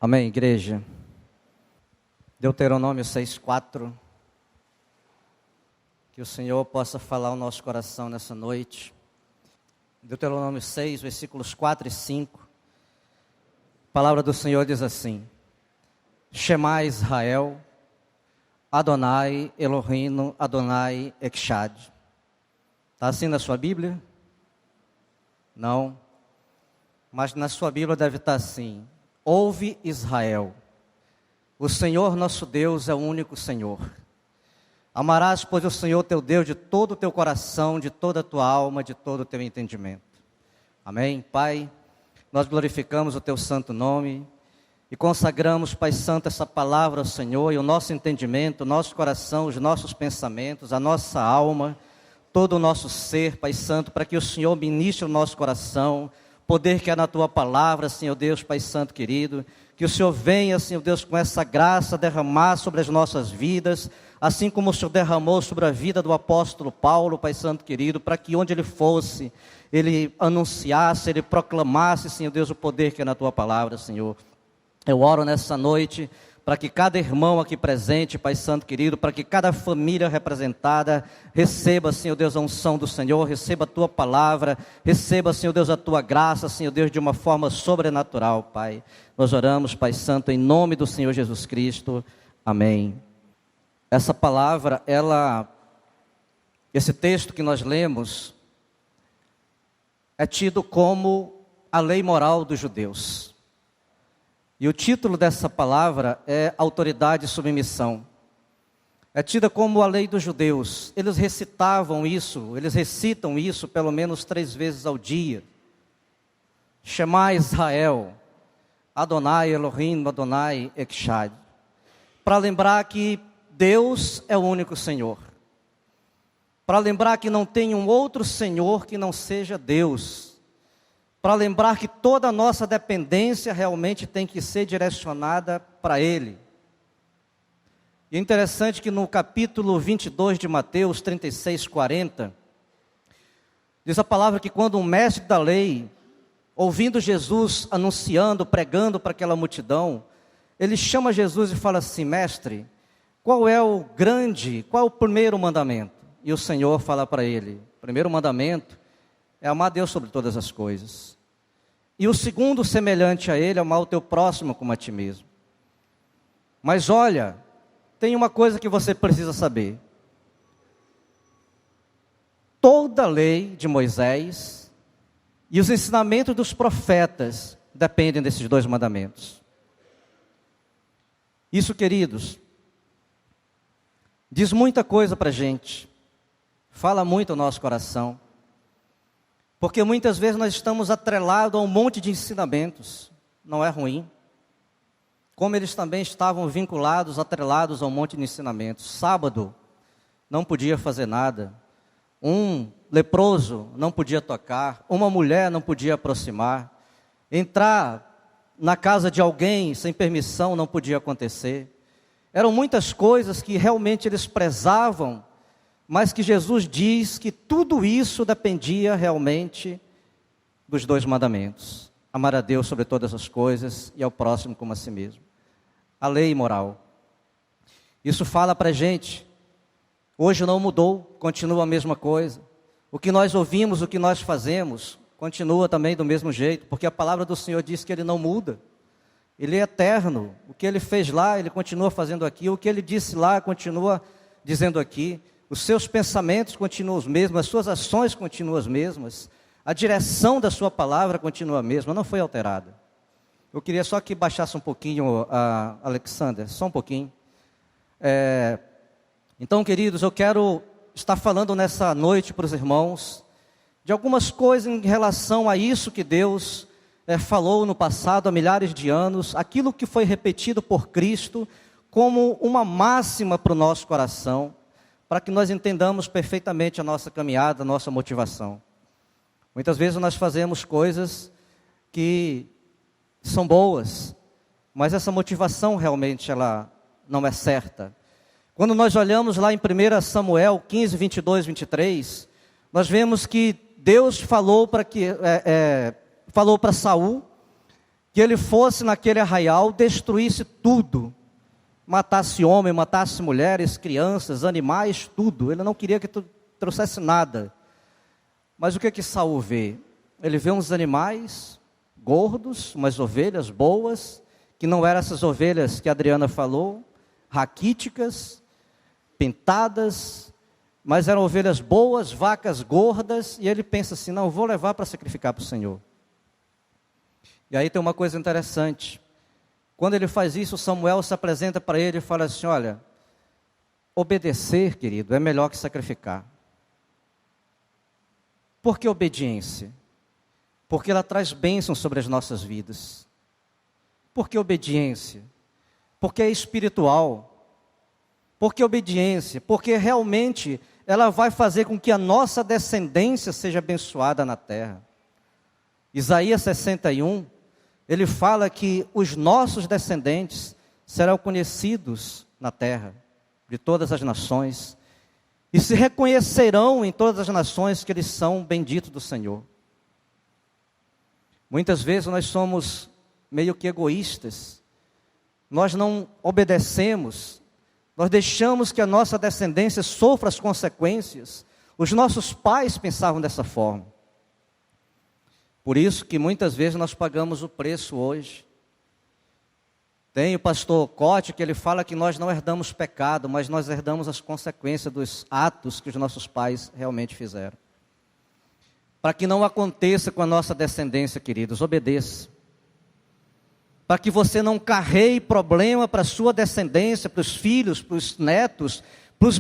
Amém, igreja. Deuteronômio 6:4. Que o Senhor possa falar ao nosso coração nessa noite. Deuteronômio 6, versículos 4 e 5. A palavra do Senhor diz assim: Shema Israel, Adonai Elohim, Adonai Echad. Está assim na sua Bíblia? Não. Mas na sua Bíblia deve estar assim: Ouve Israel, o Senhor nosso Deus é o único Senhor. Amarás, pois, o Senhor teu Deus de todo o teu coração, de toda a tua alma, de todo o teu entendimento. Amém? Pai, nós glorificamos o teu santo nome e consagramos, Pai Santo, essa palavra ao Senhor e o nosso entendimento, o nosso coração, os nossos pensamentos, a nossa alma, todo o nosso ser, Pai Santo, para que o Senhor ministre o nosso coração, poder que é na tua palavra, Senhor Deus, Pai Santo querido, que o Senhor venha, Senhor Deus, com essa graça derramar sobre as nossas vidas, assim como o Senhor derramou sobre a vida do apóstolo Paulo, Pai Santo querido, para que onde ele fosse, ele anunciasse, ele proclamasse, Senhor Deus, o poder que é na tua palavra, Senhor. Eu oro nessa noite para que cada irmão aqui presente, Pai Santo querido, para que cada família representada receba, Senhor Deus, a unção do Senhor, receba a tua palavra, receba, Senhor Deus, a tua graça, Senhor Deus, de uma forma sobrenatural, Pai. Nós oramos, Pai Santo, em nome do Senhor Jesus Cristo. Amém. Essa palavra, esse texto que nós lemos, é tido como a lei moral dos judeus. E o título dessa palavra é autoridade e submissão. É tida como a lei dos judeus. Eles recitam isso pelo menos 3 vezes ao dia. Shema Israel, Adonai Elohim, Adonai Echad. Para lembrar que Deus é o único Senhor. Para lembrar que não tem um outro Senhor que não seja Deus. Para lembrar que toda a nossa dependência realmente tem que ser direcionada para Ele. E é interessante que no capítulo 22 de Mateus 36:40, diz a palavra que quando um mestre da lei, ouvindo Jesus anunciando, pregando para aquela multidão, ele chama Jesus e fala assim: mestre, qual é o primeiro mandamento? E o Senhor fala para ele: o primeiro mandamento é amar Deus sobre todas as coisas. E o segundo, semelhante a ele, é amar o teu próximo como a ti mesmo. Mas olha, tem uma coisa que você precisa saber. Toda a lei de Moisés e os ensinamentos dos profetas dependem desses 2 mandamentos. Isso, queridos, diz muita coisa para a gente. Fala muito ao nosso coração. Porque muitas vezes nós estamos atrelados a um monte de ensinamentos. Não é ruim. Como eles também estavam atrelados a um monte de ensinamentos. Sábado, não podia fazer nada. Um leproso não podia tocar. Uma mulher não podia aproximar. Entrar na casa de alguém sem permissão não podia acontecer. Eram muitas coisas que realmente eles prezavam, mas que Jesus diz que tudo isso dependia realmente dos 2 mandamentos. Amar a Deus sobre todas as coisas e ao próximo como a si mesmo. A lei moral. Isso fala para a gente. Hoje não mudou, continua a mesma coisa. O que nós ouvimos, o que nós fazemos, continua também do mesmo jeito, porque a palavra do Senhor diz que Ele não muda. Ele é eterno. O que Ele fez lá, Ele continua fazendo aqui. O que Ele disse lá, continua dizendo aqui. Os seus pensamentos continuam os mesmos, as suas ações continuam as mesmas, a direção da sua palavra continua a mesma, não foi alterada. Eu queria só que baixasse um pouquinho, Alexander, só um pouquinho. Então, queridos, eu quero estar falando nessa noite para os irmãos de algumas coisas em relação a isso que Deus falou no passado, há milhares de anos, aquilo que foi repetido por Cristo como uma máxima para o nosso coração, para que nós entendamos perfeitamente a nossa caminhada, a nossa motivação. Muitas vezes nós fazemos coisas que são boas, mas essa motivação realmente ela não é certa. Quando nós olhamos lá em 1 Samuel 15, 22, 23, nós vemos que Deus falou para Saul que ele fosse naquele arraial, destruísse tudo, matasse homem, matasse mulheres, crianças, animais, tudo. Ele não queria que trouxesse nada. Mas o que Saul vê? Ele vê uns animais gordos, umas ovelhas boas, que não eram essas ovelhas que a Adriana falou, raquíticas, pintadas, mas eram ovelhas boas, vacas gordas, e ele pensa assim, não, vou levar para sacrificar para o Senhor. E aí tem uma coisa interessante, quando ele faz isso, Samuel se apresenta para ele e fala assim, olha, obedecer, querido, é melhor que sacrificar. Por que obediência? Porque ela traz bênção sobre as nossas vidas. Por que obediência? Porque é espiritual. Por que obediência? Porque realmente ela vai fazer com que a nossa descendência seja abençoada na terra. Isaías 61, ele fala que os nossos descendentes serão conhecidos na terra, de todas as nações, e se reconhecerão em todas as nações que eles são benditos do Senhor. Muitas vezes nós somos meio que egoístas, nós não obedecemos, nós deixamos que a nossa descendência sofra as consequências. Os nossos pais pensavam dessa forma. Por isso que muitas vezes nós pagamos o preço hoje. Tem o pastor Cote que ele fala que nós não herdamos pecado, mas nós herdamos as consequências dos atos que os nossos pais realmente fizeram. Para que não aconteça com a nossa descendência, queridos, obedeça. Para que você não carregue problema para a sua descendência, para os filhos, para os netos, para os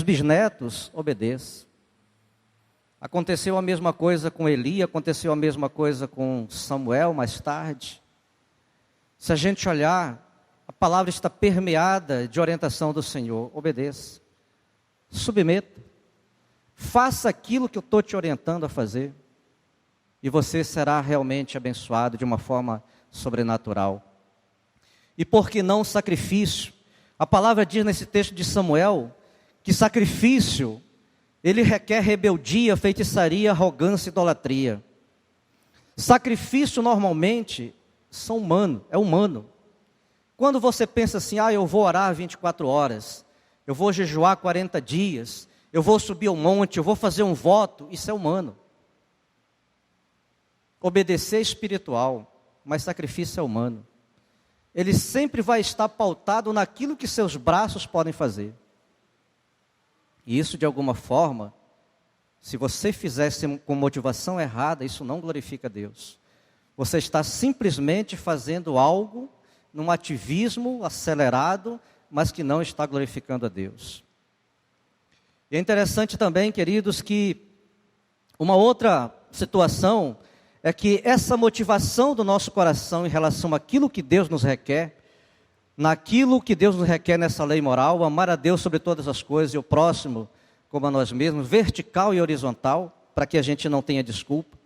bisnetos, obedeça. Aconteceu a mesma coisa com Eli, aconteceu a mesma coisa com Samuel mais tarde. Se a gente olhar, a palavra está permeada de orientação do Senhor. Obedeça, submeta, faça aquilo que eu estou te orientando a fazer, e você será realmente abençoado de uma forma sobrenatural. E por que não sacrifício? A palavra diz nesse texto de Samuel, que sacrifício, ele requer rebeldia, feitiçaria, arrogância e idolatria. Sacrifício normalmente é humano. Quando você pensa assim, eu vou orar 24 horas, eu vou jejuar 40 dias, eu vou subir ao monte, eu vou fazer um voto, isso é humano. Obedecer é espiritual, mas sacrifício é humano. Ele sempre vai estar pautado naquilo que seus braços podem fazer. E isso, de alguma forma, se você fizesse com motivação errada, isso não glorifica a Deus. Você está simplesmente fazendo algo num ativismo acelerado, mas que não está glorificando a Deus. E é interessante também, queridos, que uma outra situação é que essa motivação do nosso coração em relação àquilo que Deus nos requer, naquilo que Deus nos requer nessa lei moral, amar a Deus sobre todas as coisas e o próximo como a nós mesmos, vertical e horizontal, para que a gente não tenha desculpa.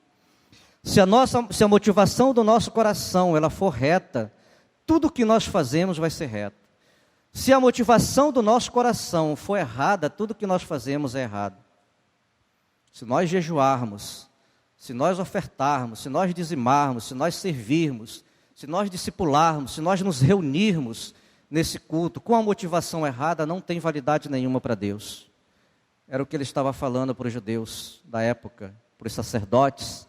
Se a motivação do nosso coração ela for reta, tudo que nós fazemos vai ser reto. Se a motivação do nosso coração for errada, tudo que nós fazemos é errado. Se nós jejuarmos, se nós ofertarmos, se nós dizimarmos, se nós servirmos, se nós discipularmos, se nós nos reunirmos nesse culto com a motivação errada, não tem validade nenhuma para Deus. Era o que ele estava falando para os judeus da época, para os sacerdotes,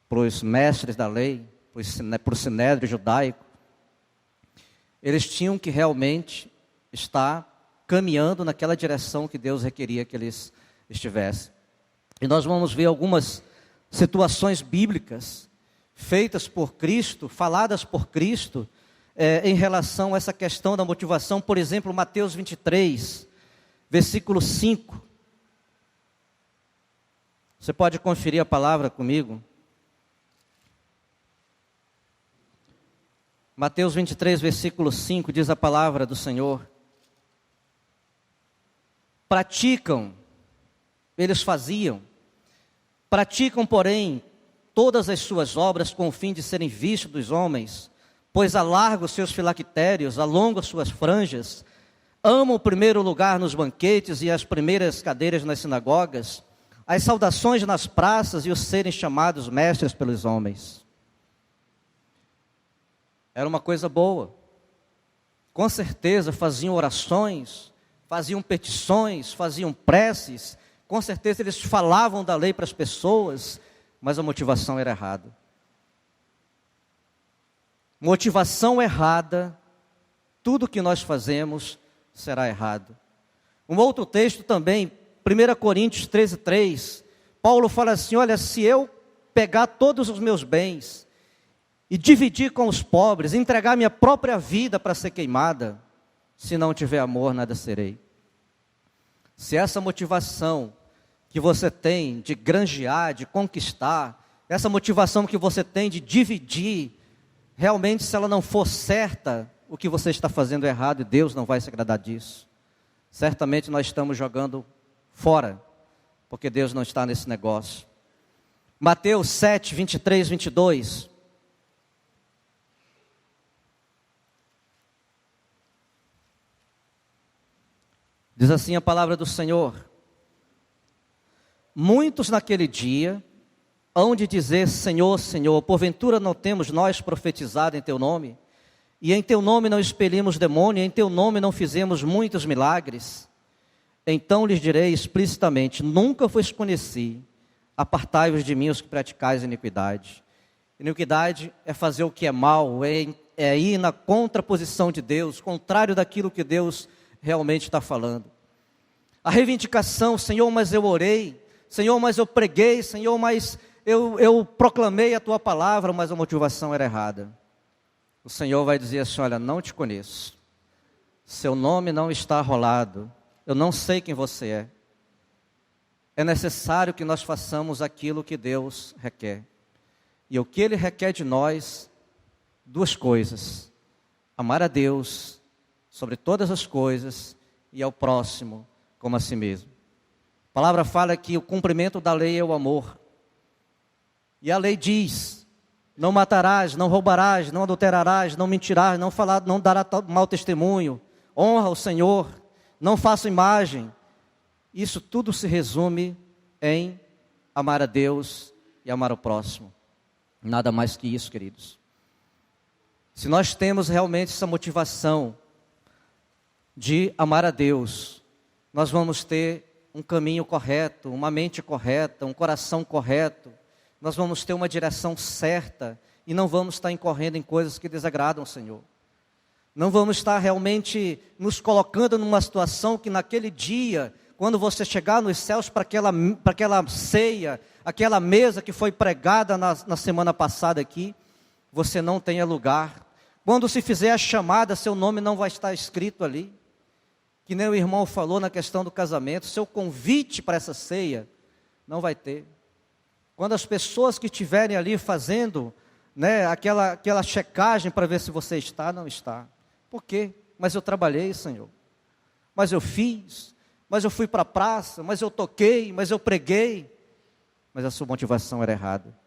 para os mestres da lei, para o sinédrio judaico. Eles tinham que realmente estar caminhando naquela direção que Deus requeria que eles estivessem. E nós vamos ver algumas situações bíblicas feitas por Cristo, faladas por Cristo, em relação a essa questão da motivação. Por exemplo, Mateus 23, versículo 5. Você pode conferir a palavra comigo? Mateus 23, versículo 5, diz a palavra do Senhor. Eles faziam, praticam, porém, todas as suas obras com o fim de serem vistos dos homens, pois alargam os seus filactérios, alongam suas franjas, amam o primeiro lugar nos banquetes e as primeiras cadeiras nas sinagogas, as saudações nas praças e os serem chamados mestres pelos homens. Era uma coisa boa. Com certeza faziam orações, faziam petições, faziam preces. Com certeza eles falavam da lei para as pessoas, mas a motivação era errada. Motivação errada, tudo que nós fazemos será errado. Um outro texto também, 1 Coríntios 13:3, Paulo fala assim: olha, se eu pegar todos os meus bens e dividir com os pobres, entregar minha própria vida para ser queimada, se não tiver amor, nada serei. Se essa motivação que você tem de granjear, de conquistar, essa motivação que você tem de dividir, realmente, se ela não for certa, o que você está fazendo é errado e Deus não vai se agradar disso. Certamente nós estamos jogando fora, porque Deus não está nesse negócio. Mateus 7, 23, 22. Diz assim a palavra do Senhor: muitos naquele dia hão de dizer: Senhor, Senhor, porventura não temos nós profetizado em Teu nome? E em Teu nome não expelimos demônio, e em Teu nome não fizemos muitos milagres? Então lhes direi explicitamente: nunca vos conheci, apartai-vos de mim os que praticais iniquidade. Iniquidade é fazer o que é mal, é ir na contraposição de Deus, contrário daquilo que Deus realmente está falando. A reivindicação: Senhor, mas eu orei, Senhor, mas eu preguei, Senhor, mas eu proclamei a Tua palavra, mas a motivação era errada. O Senhor vai dizer assim: olha, não te conheço, seu nome não está rolado, eu não sei quem você é. É necessário que nós façamos aquilo que Deus requer. E o que Ele requer de nós, duas coisas: amar a Deus sobre todas as coisas e ao próximo como a si mesmo. A palavra fala que o cumprimento da lei é o amor. E a lei diz: não matarás, não roubarás, não adulterarás, não mentirás, não dará mau testemunho, honra o Senhor, não faça imagem. Isso tudo se resume em amar a Deus e amar o próximo. Nada mais que isso, queridos. Se nós temos realmente essa motivação de amar a Deus, nós vamos ter um caminho correto, uma mente correta, um coração correto. Nós vamos ter uma direção certa e não vamos estar incorrendo em coisas que desagradam o Senhor. Não vamos estar realmente nos colocando numa situação que naquele dia, quando você chegar nos céus para aquela ceia, aquela mesa que foi pregada na semana passada aqui, você não tenha lugar. Quando se fizer a chamada, seu nome não vai estar escrito ali. Que nem o irmão falou na questão do casamento, seu convite para essa ceia não vai ter. Quando as pessoas que estiverem ali fazendo, né, aquela checagem para ver se você está, não está. Por quê? Mas eu trabalhei, Senhor. Mas eu fiz. Mas eu fui para a praça. Mas eu toquei. Mas eu preguei. Mas a sua motivação era errada.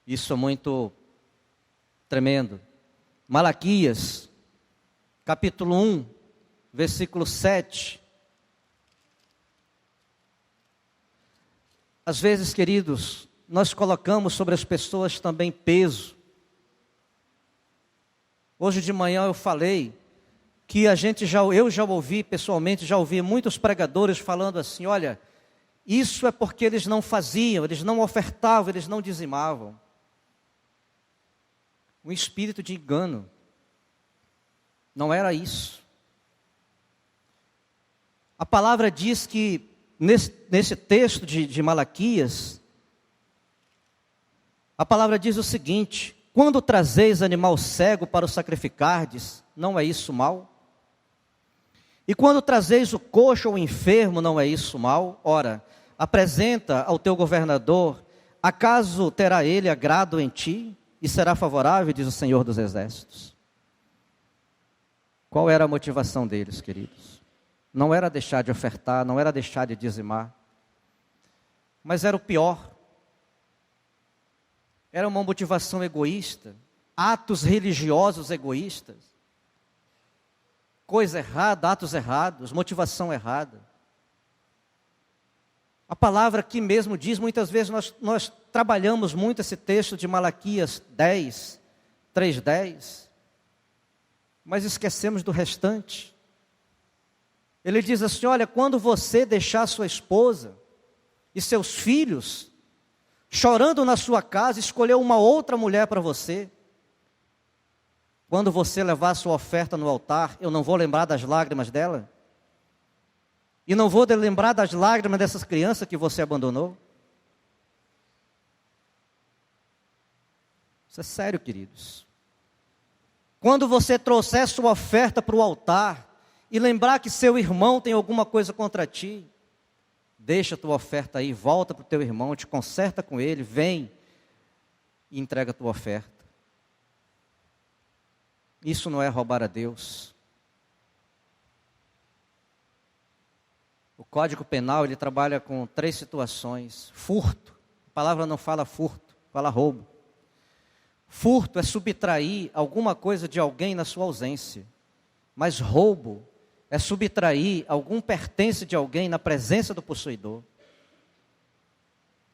Isso é muito tremendo. Malaquias, capítulo 1, versículo 7. Às vezes, queridos, nós colocamos sobre as pessoas também peso. Hoje de manhã eu falei que eu já ouvi pessoalmente, já ouvi muitos pregadores falando assim: olha, isso é porque eles não faziam, eles não ofertavam, eles não dizimavam. Um espírito de engano. Não era isso. A palavra diz que nesse texto de Malaquias, a palavra diz o seguinte: quando trazeis animal cego para o sacrificardes, não é isso mal? E quando trazeis o coxo ou o enfermo, não é isso mal? Ora, apresenta ao teu governador, acaso terá ele agrado em ti e será favorável, diz o Senhor dos Exércitos. Qual era a motivação deles, queridos? Não era deixar de ofertar, não era deixar de dizimar, mas era o pior. Era uma motivação egoísta, atos religiosos egoístas, coisa errada, atos errados, motivação errada. A palavra aqui mesmo diz, muitas vezes nós trabalhamos muito esse texto de Malaquias 10, 3:10, mas esquecemos do restante. Ele diz assim, olha, quando você deixar sua esposa e seus filhos chorando na sua casa, escolher uma outra mulher para você, quando você levar sua oferta no altar, eu não vou lembrar das lágrimas dela? E não vou lembrar das lágrimas dessas crianças que você abandonou? Isso é sério, queridos. Quando você trouxer sua oferta para o altar e lembrar que seu irmão tem alguma coisa contra ti, deixa a tua oferta aí, volta para o teu irmão, te conserta com ele, vem e entrega a tua oferta. Isso não é roubar a Deus. O Código Penal, ele trabalha com 3 situações. Furto, a palavra não fala furto, fala roubo. Furto é subtrair alguma coisa de alguém na sua ausência. Mas roubo é subtrair algum pertence de alguém na presença do possuidor.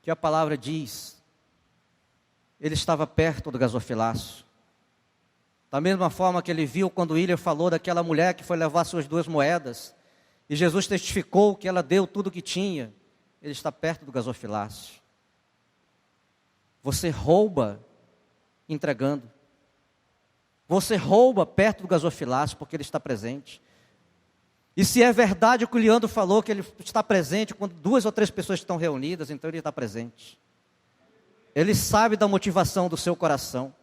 Que a palavra diz, ele estava perto do gasofilaço. Da mesma forma que ele viu quando William falou daquela mulher que foi levar suas 2 moedas, e Jesus testificou que ela deu tudo o que tinha, ele está perto do gasofilácio. Você rouba entregando. Você rouba perto do gasofilácio porque ele está presente. E se é verdade o que o Leandro falou, que ele está presente quando 2 ou 3 pessoas estão reunidas, então ele está presente. Ele sabe da motivação do seu coração.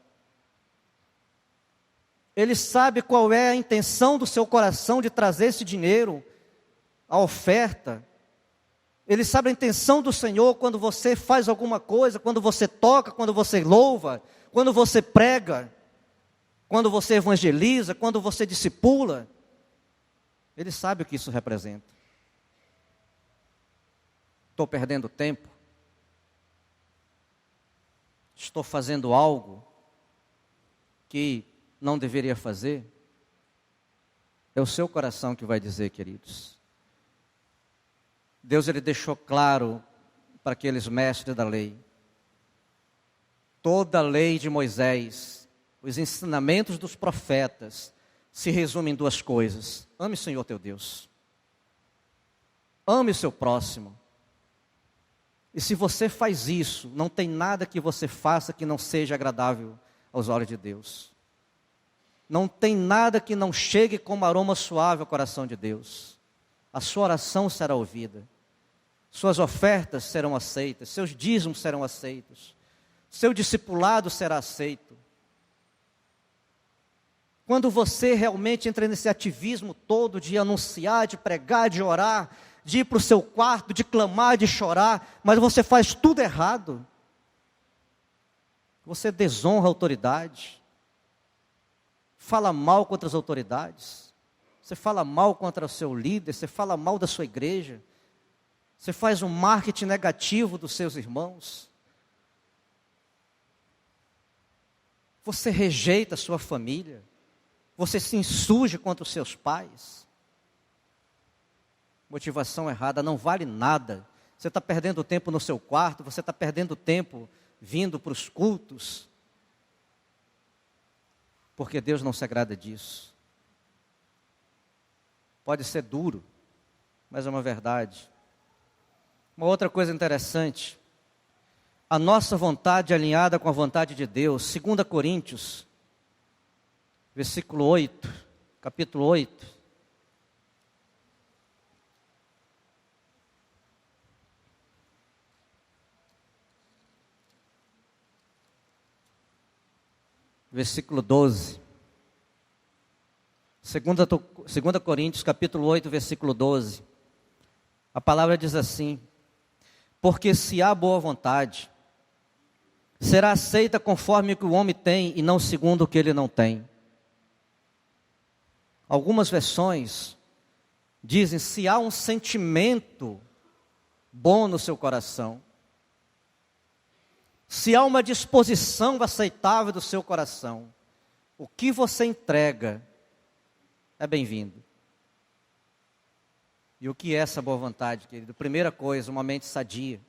Ele sabe qual é a intenção do seu coração de trazer esse dinheiro, a oferta. Ele sabe a intenção do Senhor quando você faz alguma coisa, quando você toca, quando você louva, quando você prega, quando você evangeliza, quando você discipula. Ele sabe o que isso representa. Estou perdendo tempo? Estou fazendo algo que não deveria fazer? É o seu coração que vai dizer, queridos. Deus, ele deixou claro para aqueles mestres da lei. Toda a lei de Moisés, os ensinamentos dos profetas, se resumem em 2 coisas. Ame o Senhor teu Deus. Ame o seu próximo. E se você faz isso, não tem nada que você faça que não seja agradável aos olhos de Deus. Não tem nada que não chegue como aroma suave ao coração de Deus. A sua oração será ouvida. Suas ofertas serão aceitas. Seus dízimos serão aceitos. Seu discipulado será aceito. Quando você realmente entra nesse ativismo todo de anunciar, de pregar, de orar, de ir para o seu quarto, de clamar, de chorar, mas você faz tudo errado. Você desonra a autoridade. Fala mal contra as autoridades. Você fala mal contra o seu líder, você fala mal da sua igreja. Você faz um marketing negativo dos seus irmãos. Você rejeita a sua família. Você se insurge contra os seus pais. Motivação errada não vale nada. Você está perdendo tempo no seu quarto, você está perdendo tempo vindo para os cultos. Porque Deus não se agrada disso. Pode ser duro, mas é uma verdade. Uma outra coisa interessante, a nossa vontade alinhada com a vontade de Deus, 2 Coríntios, versículo 8, capítulo 8. Versículo 12. 2 Coríntios, capítulo 8, versículo 12. A palavra diz assim: porque se há boa vontade, será aceita conforme o que o homem tem e não segundo o que ele não tem. Algumas versões dizem, se há um sentimento bom no seu coração, se há uma disposição aceitável do seu coração, o que você entrega é bem-vindo. E o que é essa boa vontade, querido? Primeira coisa, uma mente sadia.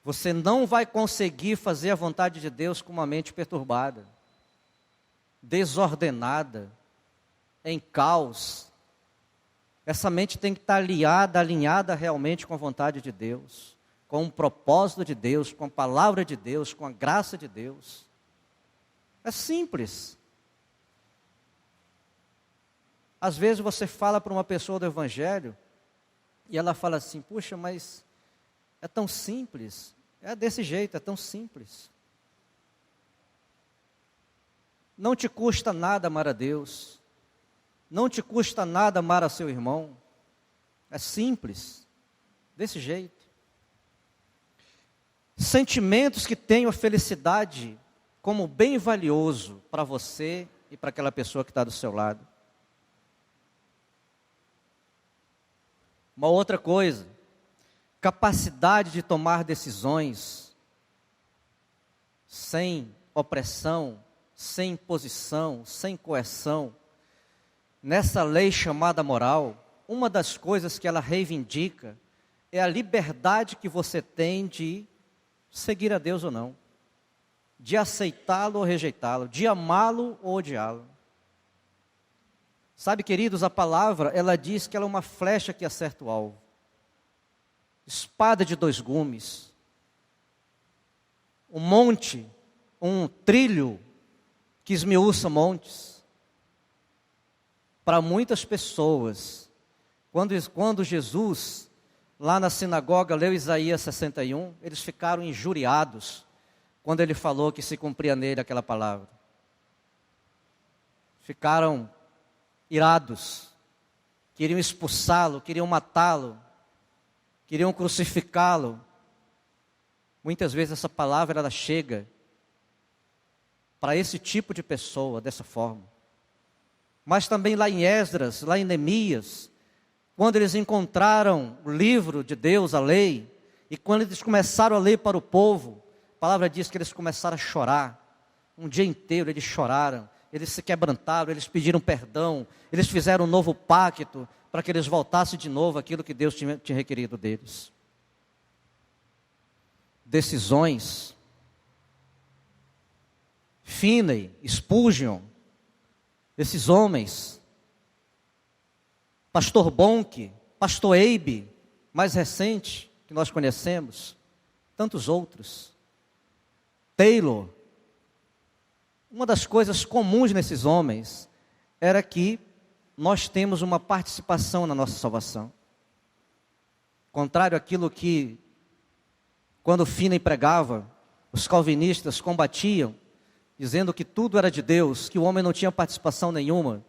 Você não vai conseguir fazer a vontade de Deus com uma mente perturbada, desordenada, em caos. Essa mente tem que estar alinhada realmente com a vontade de Deus, com o propósito de Deus, com a palavra de Deus, com a graça de Deus. É simples. Às vezes você fala para uma pessoa do Evangelho e ela fala assim: puxa, mas é tão simples, é desse jeito, é tão simples. Não te custa nada amar a Deus, não te custa nada amar a seu irmão, é simples, desse jeito. Sentimentos que tenham a felicidade como bem valioso para você e para aquela pessoa que está do seu lado. Uma outra coisa, capacidade de tomar decisões sem opressão, sem imposição, sem coerção. Nessa lei chamada moral, uma das coisas que ela reivindica é a liberdade que você tem de seguir a Deus ou não, de aceitá-lo ou rejeitá-lo, de amá-lo ou odiá-lo. Sabe, queridos, a palavra, ela diz que ela é uma flecha que acerta o alvo. Espada de dois gumes. Um monte, um trilho que esmiuça montes. Para muitas pessoas, quando Jesus, lá na sinagoga, leu Isaías 61, eles ficaram injuriados quando ele falou que se cumpria nele aquela palavra. Ficaram irados, queriam expulsá-lo, queriam matá-lo, queriam crucificá-lo. Muitas vezes essa palavra ela chega para esse tipo de pessoa dessa forma. Mas também lá em Esdras, lá em Neemias, quando eles encontraram o livro de Deus, a lei, e quando eles começaram a ler para o povo, a palavra diz que eles começaram a chorar. Um dia inteiro eles choraram. Eles se quebrantaram, eles pediram perdão, eles fizeram um novo pacto para que eles voltassem de novo aquilo que Deus tinha requerido deles. Decisões. Finney, Spurgeon, esses homens, Pastor Bonk, Pastor Abe, mais recente, que nós conhecemos, tantos outros, Taylor. Uma das coisas comuns nesses homens era que nós temos uma participação na nossa salvação. Contrário àquilo que, quando Finney pregava, os calvinistas combatiam, dizendo que tudo era de Deus, que o homem não tinha participação nenhuma.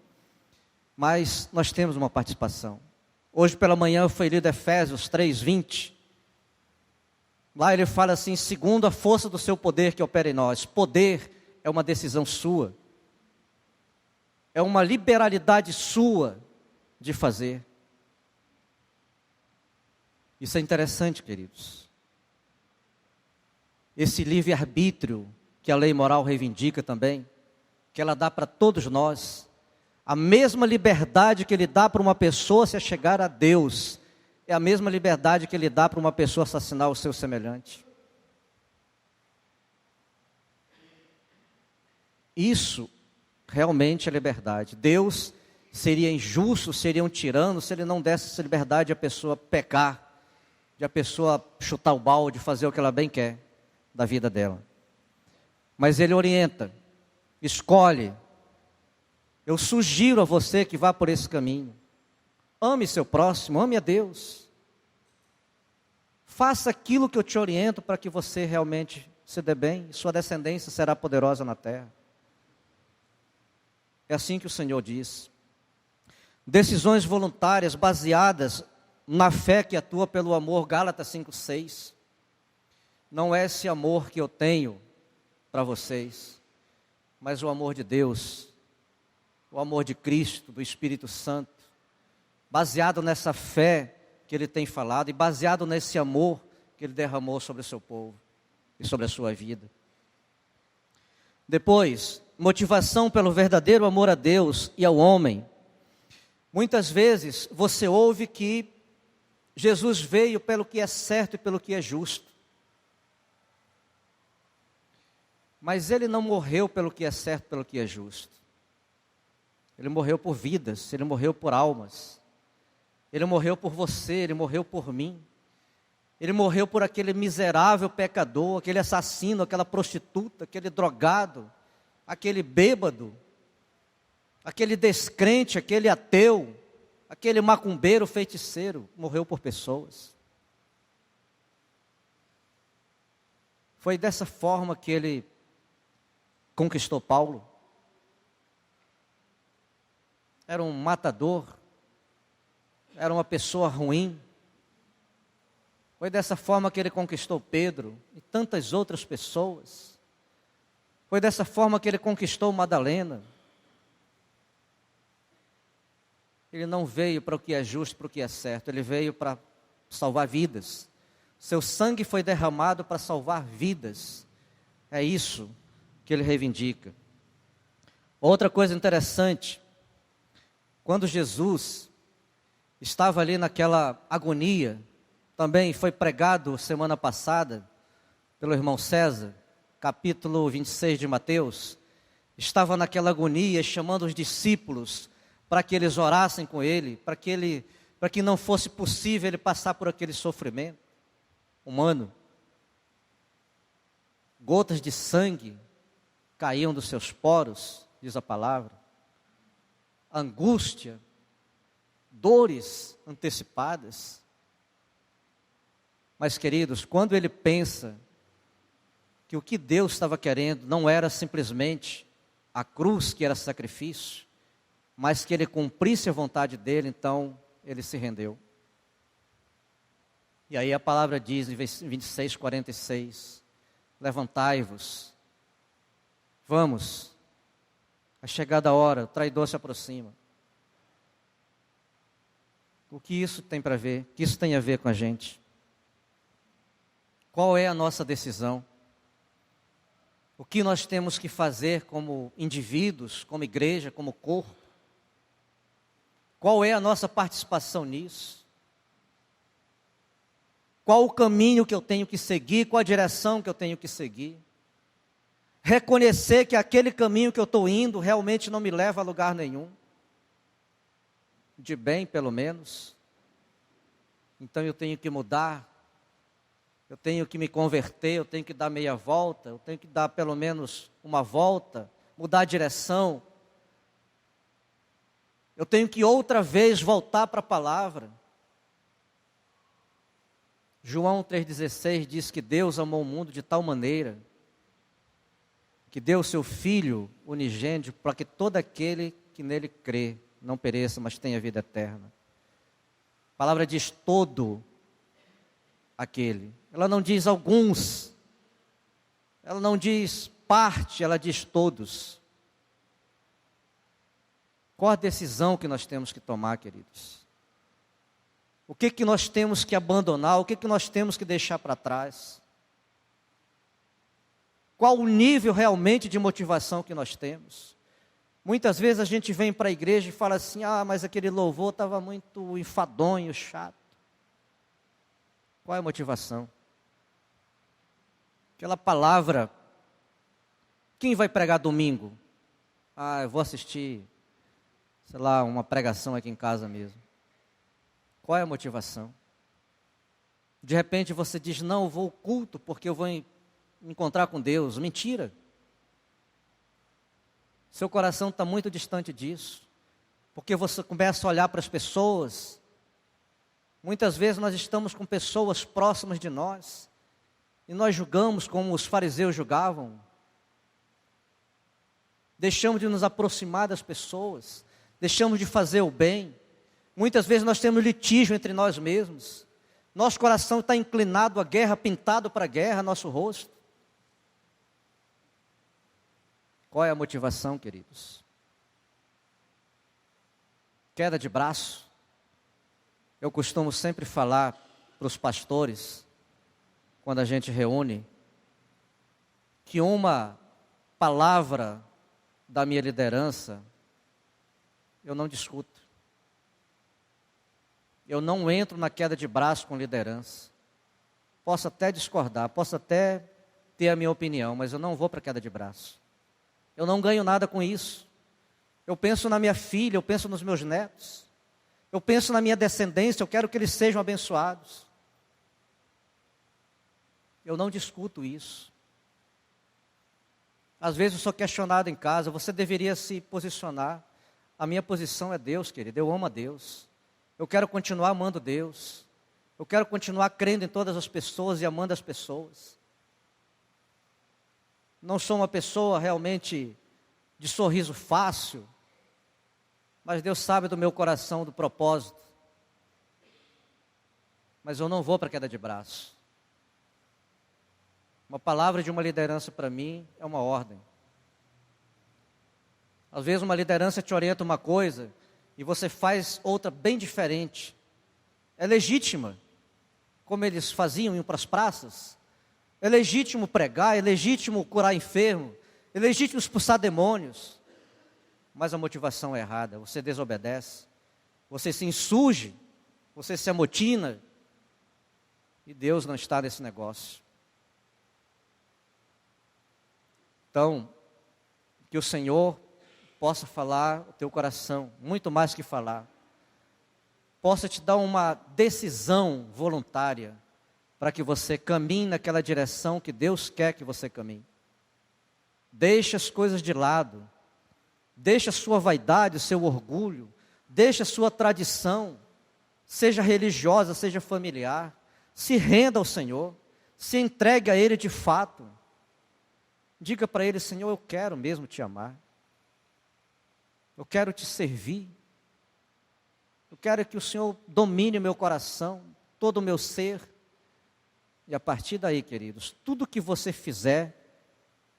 Mas nós temos uma participação. Hoje pela manhã eu fui lido Efésios 3:20. Lá ele fala assim: segundo a força do seu poder que opera em nós. Poder é uma decisão sua. É uma liberalidade sua de fazer. Isso é interessante, queridos. Esse livre-arbítrio que a lei moral reivindica também, que ela dá para todos nós, a mesma liberdade que ele dá para uma pessoa se chegar a Deus, é a mesma liberdade que ele dá para uma pessoa assassinar o seu semelhante. Isso realmente é liberdade. Deus seria injusto, seria um tirano se ele não desse essa liberdade a pessoa pecar, de a pessoa chutar o balde, fazer o que ela bem quer da vida dela. Mas ele orienta, escolhe. Eu sugiro a você que vá por esse caminho. Ame seu próximo, ame a Deus. Faça aquilo que eu te oriento para que você realmente se dê bem e sua descendência será poderosa na terra. É assim que o Senhor diz. Decisões voluntárias baseadas na fé que atua pelo amor, Gálatas 5:6. Não é esse amor que eu tenho para vocês, mas o amor de Deus, o amor de Cristo, do Espírito Santo, baseado nessa fé que Ele tem falado e baseado nesse amor que Ele derramou sobre o seu povo e sobre a sua vida. Depois, motivação pelo verdadeiro amor a Deus e ao homem. Muitas vezes você ouve que Jesus veio pelo que é certo e pelo que é justo. Mas Ele não morreu pelo que é certo, pelo que é justo. Ele morreu por vidas, Ele morreu por almas. Ele morreu por você, Ele morreu por mim. Ele morreu por aquele miserável pecador, aquele assassino, aquela prostituta, aquele drogado, aquele bêbado, aquele descrente, aquele ateu, aquele macumbeiro, feiticeiro. Morreu por pessoas. Foi dessa forma que Ele conquistou Paulo. Era um matador, era uma pessoa ruim. Foi dessa forma que Ele conquistou Pedro e tantas outras pessoas. Foi dessa forma que Ele conquistou Madalena. Ele não veio para o que é justo, para o que é certo. Ele veio para salvar vidas. Seu sangue foi derramado para salvar vidas. É isso que Ele reivindica. Outra coisa interessante, quando Jesus estava ali naquela agonia, também foi pregado semana passada pelo irmão César, capítulo 26 de Mateus, estava naquela agonia chamando os discípulos para que eles orassem com ele, para que não fosse possível ele passar por aquele sofrimento humano. Gotas de sangue caíam dos seus poros, diz a palavra. Angústia, dores antecipadas. Mas, queridos, quando ele pensa que o que Deus estava querendo não era simplesmente a cruz, que era sacrifício, mas que ele cumprisse a vontade dele, então ele se rendeu. E aí a palavra diz em 26:46, levantai-vos, vamos, a chegada a hora, o traidor se aproxima. O que isso tem para ver? O que isso tem a ver com a gente? Qual é a nossa decisão? O que nós temos que fazer como indivíduos, como igreja, como corpo? Qual é a nossa participação nisso? Qual o caminho que eu tenho que seguir? Qual a direção que eu tenho que seguir? Reconhecer que aquele caminho que eu estou indo realmente não me leva a lugar nenhum. De bem, pelo menos. Então eu tenho que mudar. Eu tenho que me converter, eu tenho que dar meia volta, eu tenho que dar pelo menos uma volta, mudar a direção. Eu tenho que outra vez voltar para a palavra. João 3,16 diz que Deus amou o mundo de tal maneira que deu o seu Filho unigênito para que todo aquele que nele crê não pereça, mas tenha vida eterna. A palavra diz todo aquele. Ela não diz alguns. Ela não diz parte, ela diz todos. Qual a decisão que nós temos que tomar, queridos? O que nós temos que abandonar? O que nós temos que deixar para trás? Qual o nível realmente de motivação que nós temos? Muitas vezes a gente vem para a igreja e fala assim, mas aquele louvor estava muito enfadonho, chato. Qual é a motivação? Aquela palavra, quem vai pregar domingo? Eu vou assistir, sei lá, uma pregação aqui em casa mesmo. Qual é a motivação? De repente você diz, não, eu vou ao culto porque eu vou encontrar com Deus. Mentira. Seu coração está muito distante disso. Porque você começa a olhar para as pessoas. Muitas vezes nós estamos com pessoas próximas de nós. E nós julgamos como os fariseus julgavam. Deixamos de nos aproximar das pessoas. Deixamos de fazer o bem. Muitas vezes nós temos litígio entre nós mesmos. Nosso coração está inclinado à guerra, pintado para a guerra, nosso rosto. Qual é a motivação, queridos? Queda de braço. Eu costumo sempre falar para os pastores, quando a gente reúne, que uma palavra da minha liderança, eu não discuto. eu não entro na queda de braço com liderança. Posso até discordar, posso até ter a minha opinião, mas eu não vou para a queda de braço. Eu não ganho nada com isso. Eu penso na minha filha, eu penso nos meus netos. Eu penso na minha descendência, eu quero que eles sejam abençoados. Eu não discuto isso. Às vezes eu sou questionado em casa, você deveria se posicionar. A minha posição é Deus, querido, eu amo a Deus. Eu quero continuar amando Deus. Eu quero continuar crendo em todas as pessoas e amando as pessoas. Não sou uma pessoa realmente de sorriso fácil, mas Deus sabe do meu coração, do propósito. Mas eu não vou para a queda de braço. Uma palavra de uma liderança para mim é uma ordem. Às vezes uma liderança te orienta uma coisa e você faz outra bem diferente. É legítima, como eles faziam, iam para as praças. É legítimo pregar, é legítimo curar enfermo, é legítimo expulsar demônios. Mas a motivação é errada, você desobedece, você se insurge, você se amotina, e Deus não está nesse negócio. Então, que o Senhor possa falar o teu coração, muito mais que falar, possa te dar uma decisão voluntária, para que você caminhe naquela direção que Deus quer que você caminhe. Deixe as coisas de lado, deixe a sua vaidade, o seu orgulho, deixe a sua tradição, seja religiosa, seja familiar, se renda ao Senhor, se entregue a Ele de fato. Diga para Ele: Senhor, eu quero mesmo te amar, eu quero te servir, eu quero que o Senhor domine o meu coração, todo o meu ser. E a partir daí, queridos, tudo que você fizer,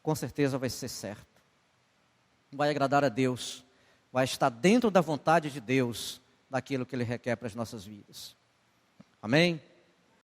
com certeza vai ser certo. Vai agradar a Deus, vai estar dentro da vontade de Deus, daquilo que Ele requer para as nossas vidas. Amém?